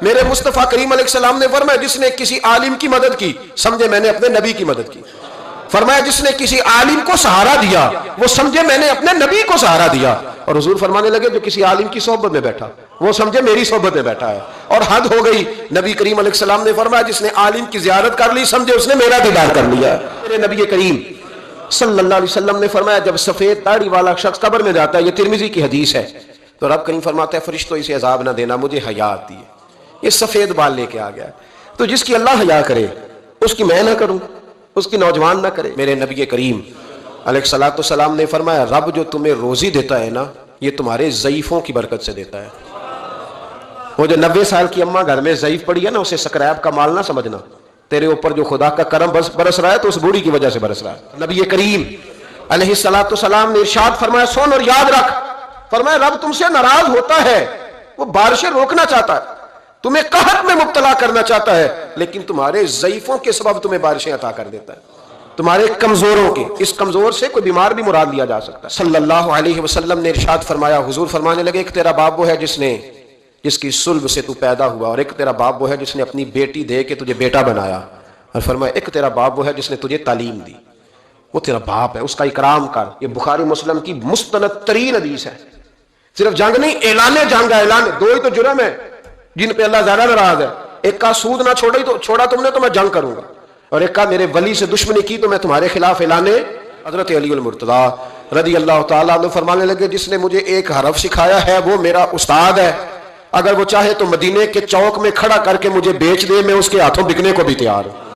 میرے مصطفیٰ کریم علیہ السلام نے فرمایا جس نے کسی عالم کی مدد کی سمجھے میں نے اپنے نبی کی مدد کی. فرمایا جس نے کسی عالم کو سہارا دیا وہ سمجھے میں نے اپنے نبی کو سہارا دیا. اور حضور فرمانے لگے جو کسی عالم کی صحبت میں بیٹھا وہ سمجھے میری صحبت میں بیٹھا ہے. اور حد ہو گئی. نبی کریم علیہ السلام نے فرمایا جس نے عالم کی زیارت کر لی سمجھے اس نے میرا دیدار کر لیا. میرے نبی کریم صلی اللہ علیہ وسلم نے فرمایا جب سفید داڑھی والا شخص قبر میں جاتا ہے, یہ ترمذی کی حدیث ہے, تو رب کریم فرماتا ہے فرشتوں اسے عذاب نہ دینا, مجھے حیا آتی ہے, یہ سفید بال لے کے آ گیا. تو جس کی اللہ حیا کرے اس کی میں نہ کروں, اس کی نوجوان نہ کرے. میرے نبی کریم علیہ الصلوۃ والسلام نے فرمایا رب جو تمہیں روزی دیتا ہے نا یہ تمہارے ضعیفوں کی برکت سے دیتا ہے. وہ جو 90 سال کی اماں گھر میں ضعیف پڑی ہے نا اسے سکریپ کا مال نہ سمجھنا, تیرے اوپر جو خدا کا کرم برس رہا ہے تو اس بوڑھی کی وجہ سے برس رہا ہے. نبی کریم علیہ الصلوۃ والسلام نے ارشاد فرمایا سن اور یاد رکھ, فرمایا رب تم سے ناراض ہوتا ہے, وہ بارشیں روکنا چاہتا ہے, تمہیں قحط میں مبتلا کرنا چاہتا ہے, لیکن تمہارے ضعیفوں کے سبب تمہیں بارشیں عطا کر دیتا ہے, تمہارے کمزوروں کے. اس کمزور سے کوئی بیمار بھی مراد لیا جا سکتا ہے. صلی اللہ علیہ وسلم نے ارشاد فرمایا, حضور فرمانے لگے ایک تیرا باپ وہ ہے جس کی صلب سے تو پیدا ہوا, اور ایک تیرا باپ وہ ہے جس نے اپنی بیٹی دے کے تجھے بیٹا بنایا, اور فرمایا ایک تیرا باپ وہ ہے جس نے تجھے تعلیم دی. وہ تیرا باپ ہے, اس کا اکرام کر. یہ بخاری مسلم کی مستند ترین حدیث ہے. صرف جنگ نہیں, اعلان جنگ ہے. اعلان دو ہی تو جرم ہے جن پہ اللہ زیادہ ناراض ہے. ایک کا سود نہ چھوڑا تم نے تو میں جنگ کروں گا, اور ایک کا میرے ولی سے دشمنی کی تو میں تمہارے خلاف اعلان. حضرت علی المرتضیٰ رضی اللہ تعالیٰ عنہ فرمانے لگے جس نے مجھے ایک حرف سکھایا ہے وہ میرا استاد ہے, اگر وہ چاہے تو مدینے کے چوک میں کھڑا کر کے مجھے بیچ دے, میں اس کے ہاتھوں بکنے کو بھی تیار ہوں.